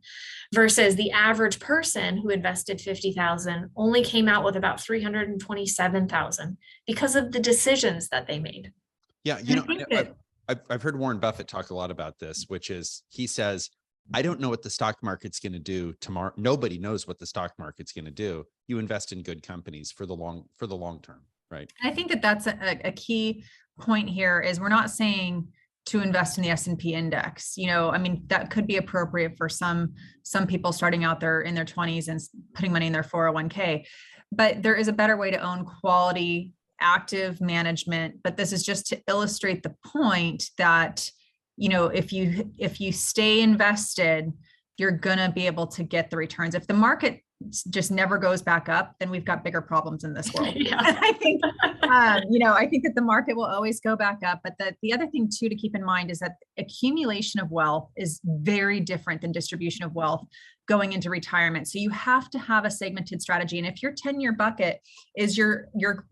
versus the average person who invested 50,000 only came out with about 327,000 because of the decisions that they made. Yeah, I've heard Warren Buffett talk a lot about this, which is he says, I don't know what the stock market's going to do tomorrow. Nobody knows what the stock market's going to do. You invest in good companies for the long term, right? I think that that's a key point here is we're not saying to invest in the S&P index. I mean, that could be appropriate for some people starting out there in their 20s and putting money in their 401k, but there is a better way to own quality active management. But this is just to illustrate the point that, if you stay invested, you're going to be able to get the returns. If the market just never goes back up, then we've got bigger problems in this world. Yeah. I think, I think that the market will always go back up. But the other thing too, to keep in mind is that accumulation of wealth is very different than distribution of wealth going into retirement. So you have to have a segmented strategy. And if your 10-year bucket is your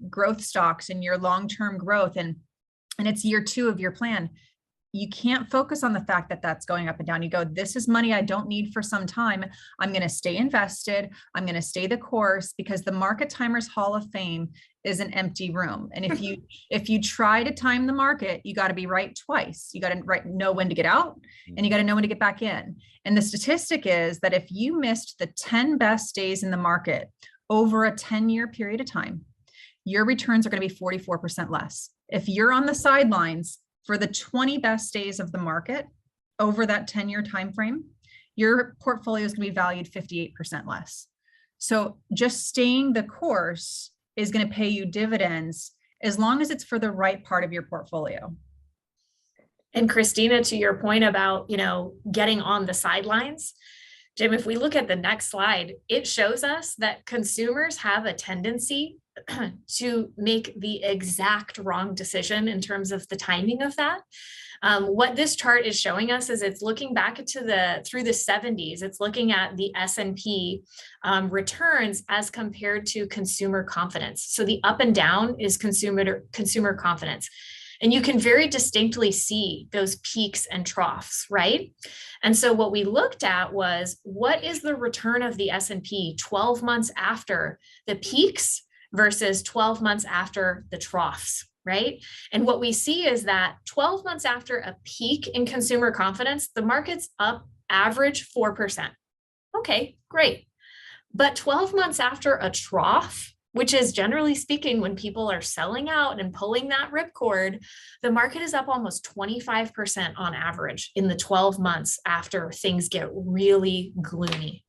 growth stocks and your long-term growth, and it's year 2 of your plan, you can't focus on the fact that that's going up and down. You go, this is money I don't need for some time. I'm going to stay invested. I'm going to stay the course, because the Market Timers Hall of Fame is an empty room. And if you try to time the market, you got to be right twice. You got to know when to get out, and you got to know when to get back in. And the statistic is that if you missed the 10 best days in the market over a 10-year period of time, your returns are going to be 44% less. If you're on the sidelines for the 20 best days of the market over that 10-year time frame, your portfolio is going to be valued 58% less. So just staying the course is going to pay you dividends as long as it's for the right part of your portfolio. And Christina, to your point about, getting on the sidelines, Jim, if we look at the next slide, it shows us that consumers have a tendency to make the exact wrong decision in terms of the timing of that. What this chart is showing us is it's looking back through the 70s. It's looking at the S&P returns as compared to consumer confidence. So the up and down is consumer confidence. And you can very distinctly see those peaks and troughs, right? And so what we looked at was, what is the return of the S&P 12 months after the peaks versus 12 months after the troughs, right? And what we see is that 12 months after a peak in consumer confidence, the market's up average 4%. Okay, great. But 12 months after a trough, which is generally speaking when people are selling out and pulling that ripcord, the market is up almost 25% on average in the 12 months after things get really gloomy.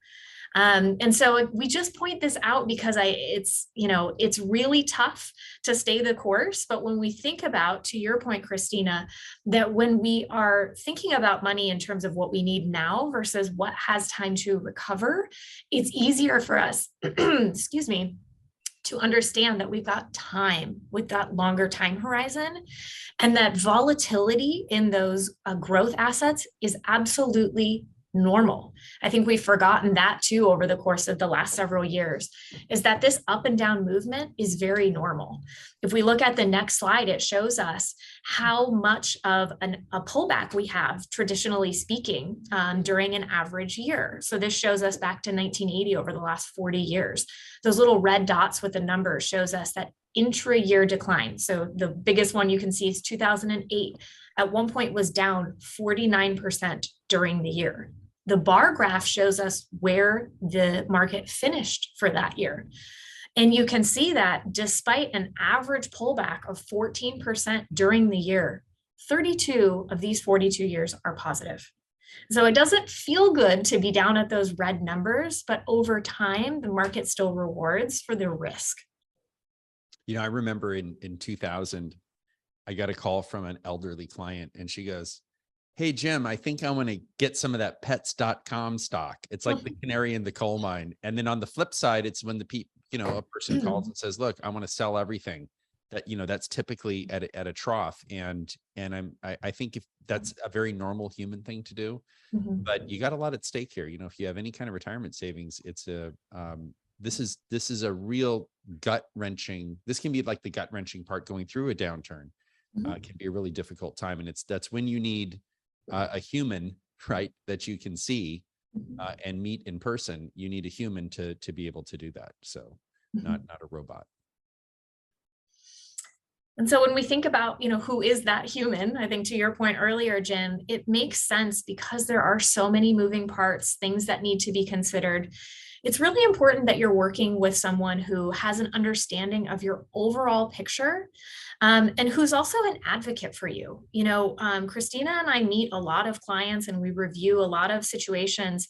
And so we just point this out because it's really tough to stay the course. But when we think about, to your point, Christina, that when we are thinking about money in terms of what we need now versus what has time to recover, it's easier for us, excuse me, to understand that we've got time with that longer time horizon, and that volatility in those growth assets is absolutely normal. I think we've forgotten that too over the course of the last several years, is that this up and down movement is very normal. If we look at the next slide, it shows us how much of a pullback we have, traditionally speaking, during an average year. So this shows us back to 1980 over the last 40 years. Those little red dots with the numbers shows us that intra-year decline. So the biggest one you can see is 2008. At one point was down 49% during the year. The bar graph shows us where the market finished for that year. And you can see that despite an average pullback of 14% during the year, 32 of these 42 years are positive. So it doesn't feel good to be down at those red numbers, but over time, the market still rewards for the risk. I remember in 2000, I got a call from an elderly client, and she goes, hey, Jim, I think I want to get some of that pets.com stock. It's like the canary in the coal mine. And then on the flip side, it's when a person calls and says, look, I want to sell everything. That, that's typically at a trough. And I think if that's a very normal human thing to do, but you got a lot at stake here. If you have any kind of retirement savings, it's this is a real gut wrenching. This can be like the gut wrenching part going through a downturn. It can be a really difficult time. And that's when you need a human, right, that you can see and meet in person. You need a human to be able to do that. So not a robot. And so when we think about, who is that human, I think to your point earlier, Jim, it makes sense because there are so many moving parts, things that need to be considered. It's really important that you're working with someone who has an understanding of your overall picture, and who's also an advocate for you. Christina and I meet a lot of clients and we review a lot of situations.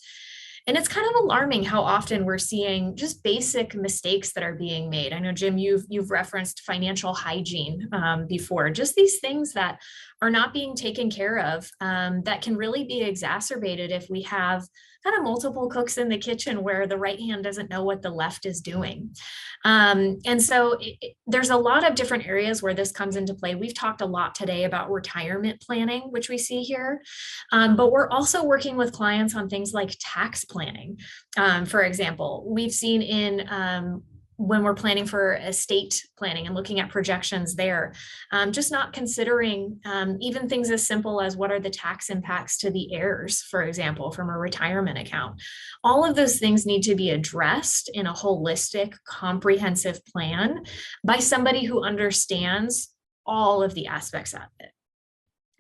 And it's kind of alarming how often we're seeing just basic mistakes that are being made. I know, Jim, you've referenced financial hygiene before, just these things that are not being taken care of that can really be exacerbated if we have kind of multiple cooks in the kitchen where the right hand doesn't know what the left is doing. And so there's a lot of different areas where this comes into play. We've talked a lot today about retirement planning, which we see here, but we're also working with clients on things like tax planning. For example, we've seen in when we're planning for estate planning and looking at projections there, just not considering even things as simple as what are the tax impacts to the heirs, for example, from a retirement account. All of those things need to be addressed in a holistic, comprehensive plan by somebody who understands all of the aspects of it.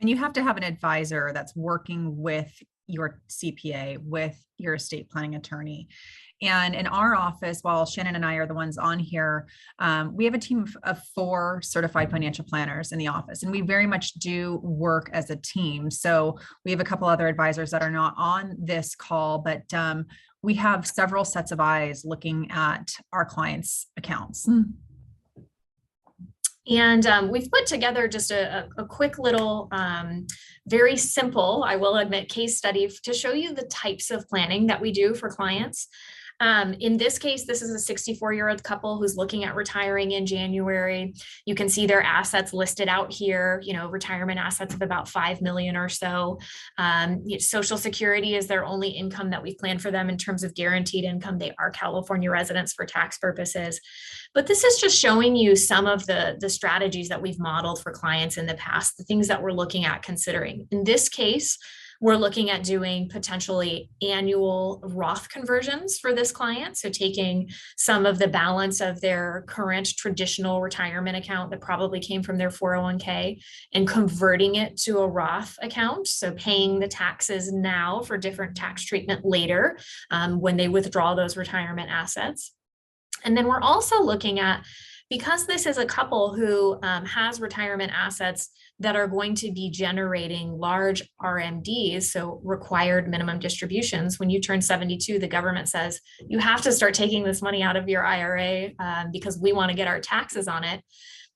And you have to have an advisor that's working with your CPA, with your estate planning attorney. And in our office, while Shannon and I are the ones on here, we have a team of 4 certified financial planners in the office, and we very much do work as a team. So we have a couple other advisors that are not on this call, but we have several sets of eyes looking at our clients' accounts. And we've put together just a quick little, very simple, I will admit, case study to show you the types of planning that we do for clients. In this case, this is a 64-year-old couple who's looking at retiring in January. You can see their assets listed out here, retirement assets of about 5 million or so. Social Security is their only income that we've planned for them in terms of guaranteed income. They are California residents for tax purposes. But this is just showing you some of the strategies that we've modeled for clients in the past, the things that we're looking at considering. In this case, we're looking at doing potentially annual Roth conversions for this client. So taking some of the balance of their current traditional retirement account that probably came from their 401k and converting it to a Roth account. So paying the taxes now for different tax treatment later when they withdraw those retirement assets. And then we're also looking at, because this is a couple who has retirement assets that are going to be generating large RMDs, so required minimum distributions. When you turn 72, the government says you have to start taking this money out of your IRA because we want to get our taxes on it.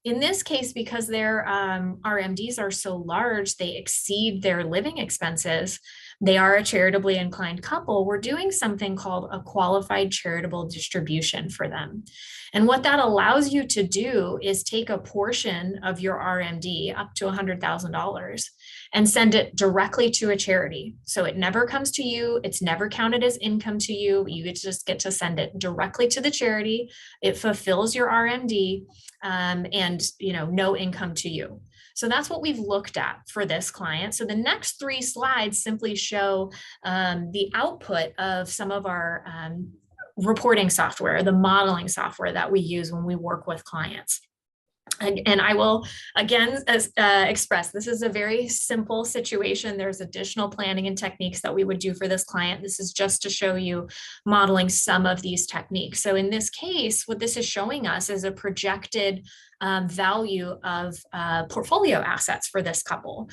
In this case, because their RMDs are so large, they exceed their living expenses. They are a charitably inclined couple. We're doing something called a qualified charitable distribution for them. And what that allows you to do is take a portion of your RMD up to $100,000 and send it directly to a charity. So it never comes to you. It's never counted as income to you. You just get to send it directly to the charity. It fulfills your RMD and no income to you. So that's what we've looked at for this client. So the next 3 slides simply show the output of some of our reporting software, the modeling software that we use when we work with clients. And I will again express, this is a very simple situation. There's additional planning and techniques that we would do for this client. This is just to show you modeling some of these techniques. So in this case, what this is showing us is a projected value of portfolio assets for this couple.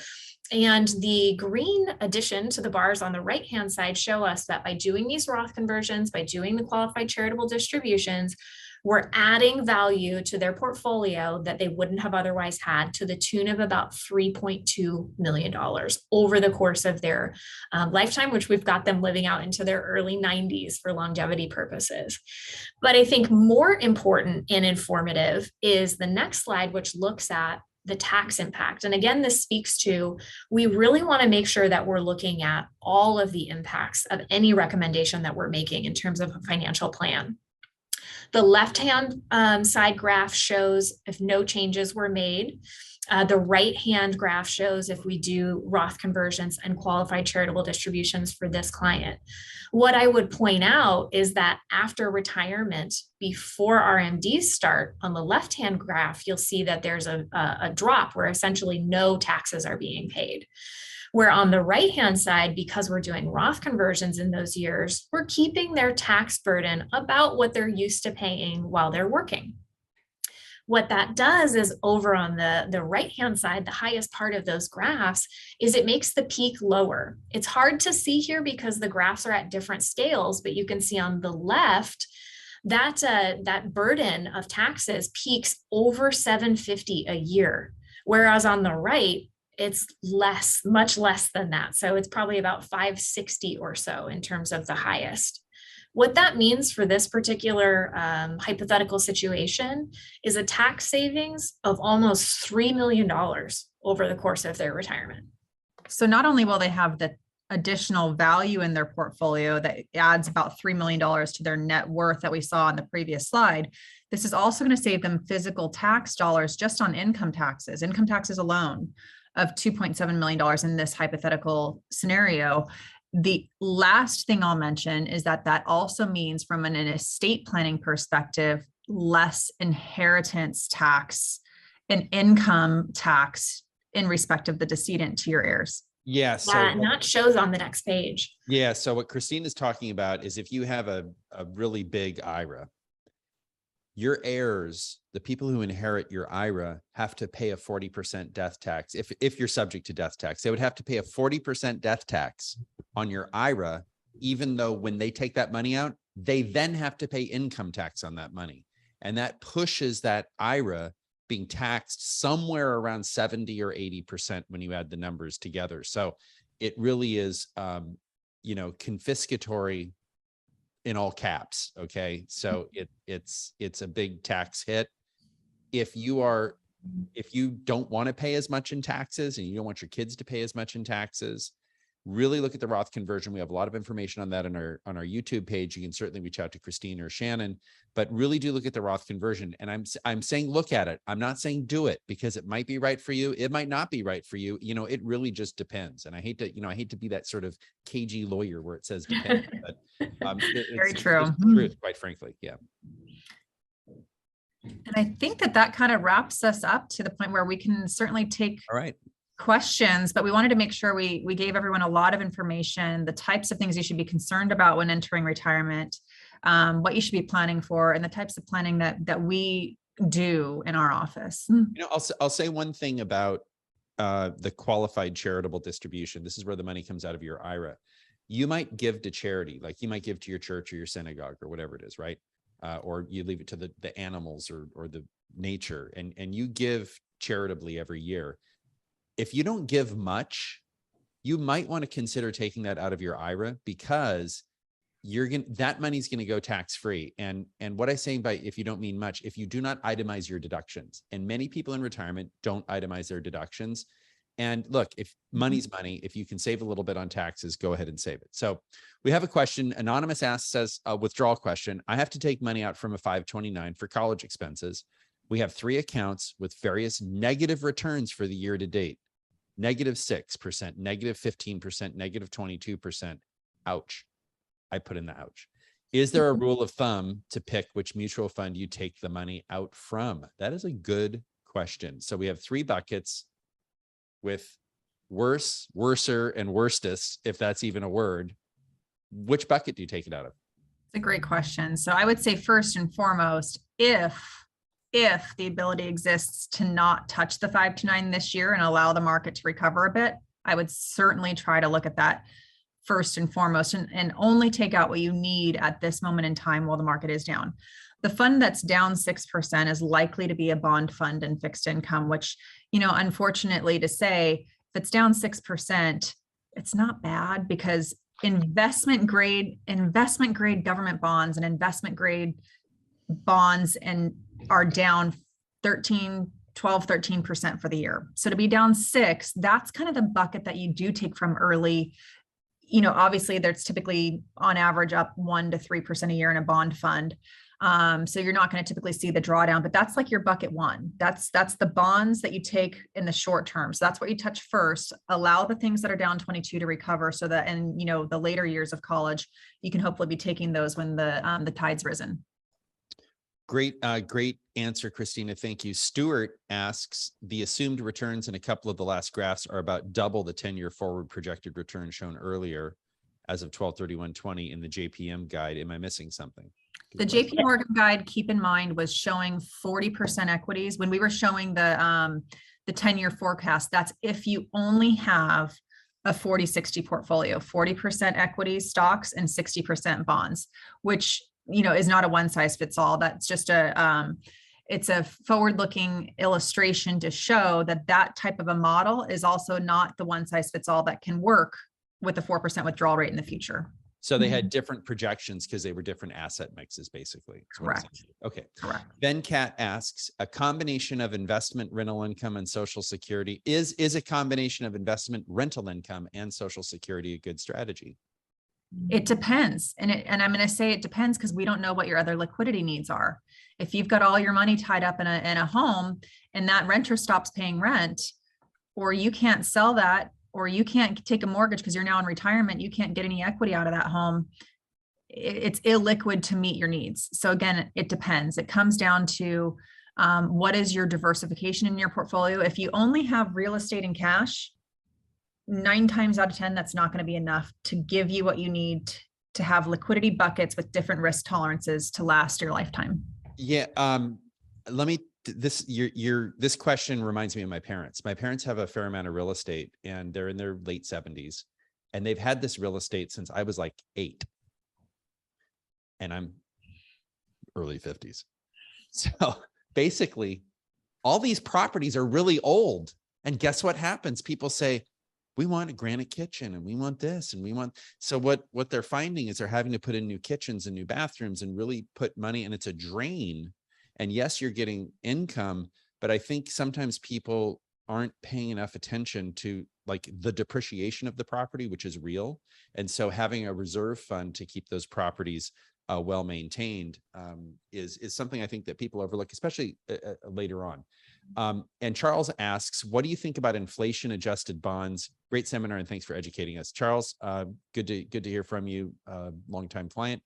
And the green addition to the bars on the right-hand side show us that by doing these Roth conversions, by doing the qualified charitable distributions, We're adding value to their portfolio that they wouldn't have otherwise had to the tune of about $3.2 million over the course of their lifetime, which we've got them living out into their early 90s for longevity purposes. But I think more important and informative is the next slide, which looks at the tax impact. And again, this speaks to, we really want to make sure that we're looking at all of the impacts of any recommendation that we're making in terms of a financial plan. The left-hand side graph shows if no changes were made. The right-hand graph shows if we do Roth conversions and qualified charitable distributions for this client. What I would point out is that after retirement, before RMDs start, on the left-hand graph, you'll see that there's a drop where essentially no taxes are being paid. Where on the right-hand side, because we're doing Roth conversions in those years, we're keeping their tax burden about what they're used to paying while they're working. What that does is over on the right-hand side, the highest part of those graphs, is it makes the peak lower. It's hard to see here because the graphs are at different scales, but you can see on the left, that burden of taxes peaks over $750 a year. Whereas on the right, it's less, much less than that. So it's probably about $560 or so in terms of the highest. What that means for this particular hypothetical situation is a tax savings of almost $3 million over the course of their retirement. So not only will they have the additional value in their portfolio that adds about $3 million to their net worth that we saw on the previous slide, this is also going to save them physical tax dollars just on income taxes alone, of $2.7 million in this hypothetical scenario. The last thing I'll mention is that also means from an estate planning perspective, less inheritance tax and income tax in respect of the decedent to your heirs. Yeah. So and that shows on the next page. Yeah. So what Christine is talking about is if you have a really big IRA, your heirs, the people who inherit your IRA, have to pay a 40% death tax. If you're subject to death tax, they would have to pay a 40% death tax on your IRA, even though when they take that money out, they then have to pay income tax on that money. And that pushes that IRA being taxed somewhere around 70 or 80% when you add the numbers together. So it really is, confiscatory in all caps. Okay. So it's a big tax hit. If you don't want to pay as much in taxes and you don't want your kids to pay as much in taxes, really look at the Roth conversion. We have a lot of information on that on our YouTube page. You can certainly reach out to Christine or Shannon, but really do look at the Roth conversion. And I'm saying, look at it. I'm not saying do it because it might be right for you. It might not be right for you. It really just depends. And I hate to be that sort of cagey lawyer where it says depends, but Very true. It's the truth, quite frankly. Yeah. And I think that kind of wraps us up to the point where we can certainly take All right. questions, but we wanted to make sure we gave everyone a lot of information, the types of things you should be concerned about when entering retirement, what you should be planning for, and the types of planning that we do in our office. I'll say one thing about the qualified charitable distribution. This is where the money comes out of your IRA. You might give to charity, like you might give to your church or your synagogue or whatever it is, right? Or you leave it to the animals or the nature, and you give charitably every year. If you don't give much, you might want to consider taking that out of your IRA because that money's going to go tax-free. And what I say by if you don't mean much, if you do not itemize your deductions, and many people in retirement don't itemize their deductions. And look, if money's money, if you can save a little bit on taxes, go ahead and save it. So we have a question. Anonymous asks us a withdrawal question. I have to take money out from a 529 for college expenses. We have 3 accounts with various negative returns for the year to date. -6%, -15%, -22%. Ouch. I put in the ouch. Is there a rule of thumb to pick which mutual fund you take the money out from? That is a good question. So we have 3 buckets with worse, worser, and worstest, if that's even a word. Which bucket do you take it out of? It's a great question. So I would say first and foremost, if the ability exists to not touch the 529 this year and allow the market to recover a bit, I would certainly try to look at that first and foremost, and only take out what you need at this moment in time while the market is down. The fund that's down 6% is likely to be a bond fund and fixed income, which, you know, unfortunately to say, if it's down 6%, it's not bad, because investment grade government bonds and investment grade bonds and are down 13% for the year. So to be down 6%, that's kind of the bucket that you do take from early. You know, obviously there's typically on average up 1 to 3% a year in a bond fund. So you're not going to typically see the drawdown, but that's like your bucket one. That's the bonds that you take in the short term. So that's what you touch first. Allow the things that are down 22 to recover, so that in, you know, the later years of college, you can hopefully be taking those when the tide's risen. Great answer, Christina. Thank you. Stuart asks, the assumed returns in a couple of the last graphs are about double the 10-year forward projected return shown earlier as of 12/31/20 in the JPM guide. Am I missing something? The JP Morgan guide, keep in mind, was showing 40% equities. When we were showing the 10-year forecast, that's if you only have a 40-60 portfolio, 40% equities, stocks, and 60% bonds, which, you know, is not a one size fits all. That's just it's a forward-looking illustration to show that that type of a model is also not the one size fits all that can work with a 4% withdrawal rate in the future. So they had different projections because they were different asset mixes, basically. Correct. Okay. Correct. Then Kat asks, a combination of investment, rental income, and Social Security is a combination of investment, rental income, and Social Security a good strategy? It depends. And I'm going to say it depends because we don't know what your other liquidity needs are. If you've got all your money tied up in a home and that renter stops paying rent, or you can't sell that, or you can't take a mortgage because you're now in retirement, you can't get any equity out of that home, it's illiquid to meet your needs. So again, it depends. It comes down to what is your diversification in your portfolio. If you only have real estate and cash, 9 times out of 10, that's not going to be enough to give you what you need to have liquidity buckets with different risk tolerances to last your lifetime. Yeah. This question reminds me of my parents. My parents have a fair amount of real estate and they're in their late 70s, and they've had this real estate since I was like 8 and I'm early 50s. So basically all these properties are really old. And guess what happens? People say, we want a granite kitchen and we want this and we want, so what they're finding is they're having to put in new kitchens and new bathrooms and really put money, and it's a drain. And yes, you're getting income, but I think sometimes people aren't paying enough attention to like the depreciation of the property, which is real. And so having a reserve fund to keep those properties well maintained is something I think that people overlook, especially later on. And Charles asks, what do you think about inflation adjusted bonds? Great seminar, and thanks for educating us. Charles, good to hear from you, longtime client.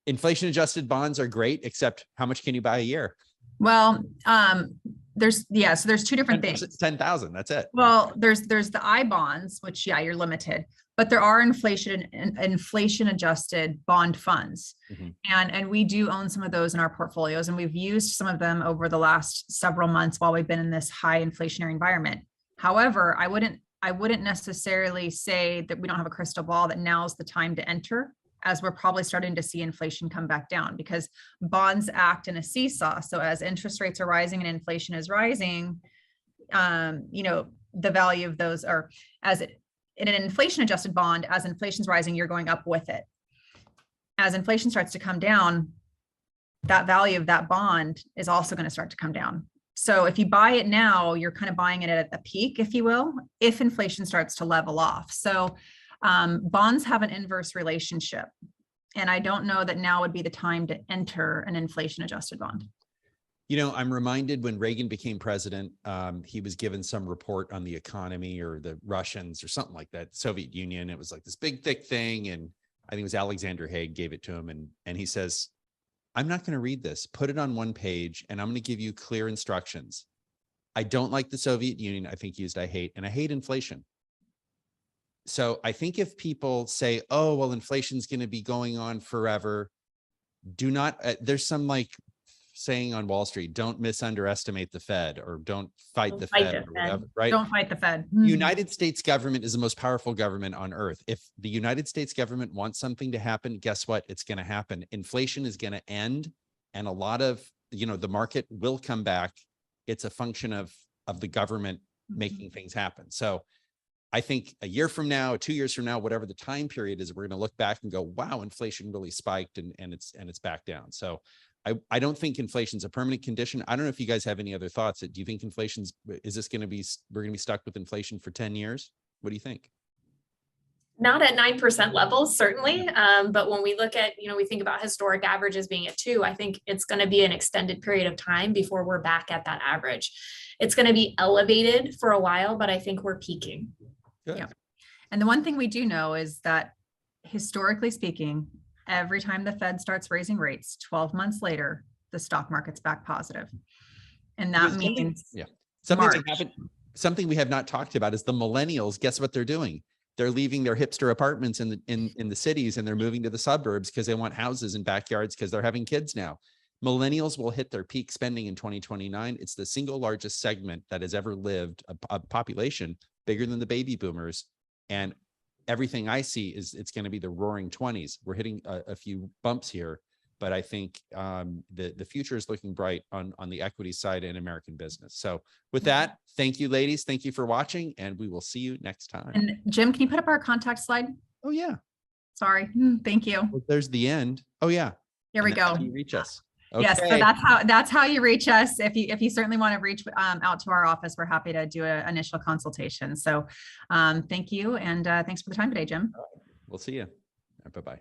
Inflation adjusted bonds are great, except how much can you buy a year? Well, so there's 2 different things. 10,000, that's it. Well, there's the I bonds, which, yeah, you're limited, but there are inflation adjusted bond funds. And we do own some of those in our portfolios, and we've used some of them over the last several months while we've been in this high inflationary environment. However, I wouldn't necessarily say that we don't have a crystal ball that now's the time to enter, as we're probably starting to see inflation come back down, because bonds act in a seesaw. So as interest rates are rising and inflation is rising, the value of those are, in an inflation adjusted bond, as inflation's rising, you're going up with it. As inflation starts to come down, that value of that bond is also going to start to come down. So if you buy it now, you're kind of buying it at a peak, if you will, if inflation starts to level off. So bonds have an inverse relationship, and I don't know that now would be the time to enter an inflation adjusted bond. You know, I'm reminded when Reagan became president, he was given some report on the economy or the Russians or something like that, Soviet Union. It was like this big, thick thing. And I think it was Alexander Haig gave it to him. And he says, I'm not going to read this, put it on one page, and I'm going to give you clear instructions. I don't like the Soviet Union. I think I hate inflation. So I think if people say, oh, well, inflation's going to be going on forever, do not, there's some like saying on Wall Street, don't underestimate the Fed, or don't fight Don't the fight Fed, the or Fed. whatever, right? Don't fight the Fed. The United States government is the most powerful government on earth. If the United States government wants something to happen, guess what? It's going to happen. Inflation is going to end, and a lot of, the market will come back. It's a function of the government making things happen. So I think a year from now, 2 years from now, whatever the time period is, we're going to look back and go, wow, inflation really spiked and it's back down. So I don't think inflation's a permanent condition. I don't know if you guys have any other thoughts. Do you think we're going to be stuck with inflation for 10 years? What do you think? Not at 9% levels, certainly. But when we look at, we think about historic averages being at 2, I think it's going to be an extended period of time before we're back at that average. It's going to be elevated for a while, but I think we're peaking. Good. Yeah. And the one thing we do know is that historically speaking, every time the Fed starts raising rates, 12 months later, the stock market's back positive. And that means something we have not talked about is the millennials. Guess what they're doing? They're leaving their hipster apartments in the cities, and they're moving to the suburbs because they want houses and backyards because they're having kids now. Millennials will hit their peak spending in 2029. It's the single largest segment that has ever lived, a population bigger than the baby boomers. And everything I see is it's going to be the roaring 20s. We're hitting a few bumps here, but I think the future is looking bright on the equity side in American business. So with that, thank you, ladies. Thank you for watching, and we will see you next time. And Jim, can you put up our contact slide? Oh yeah. Sorry. Thank you. Well, there's the end. Oh yeah. Here we go. You reach us. Okay. Yes, so that's how you reach us. If you certainly want to reach out to our office, we're happy to do an initial consultation. So thank you. And thanks for the time today, Jim. We'll see you. Bye-bye.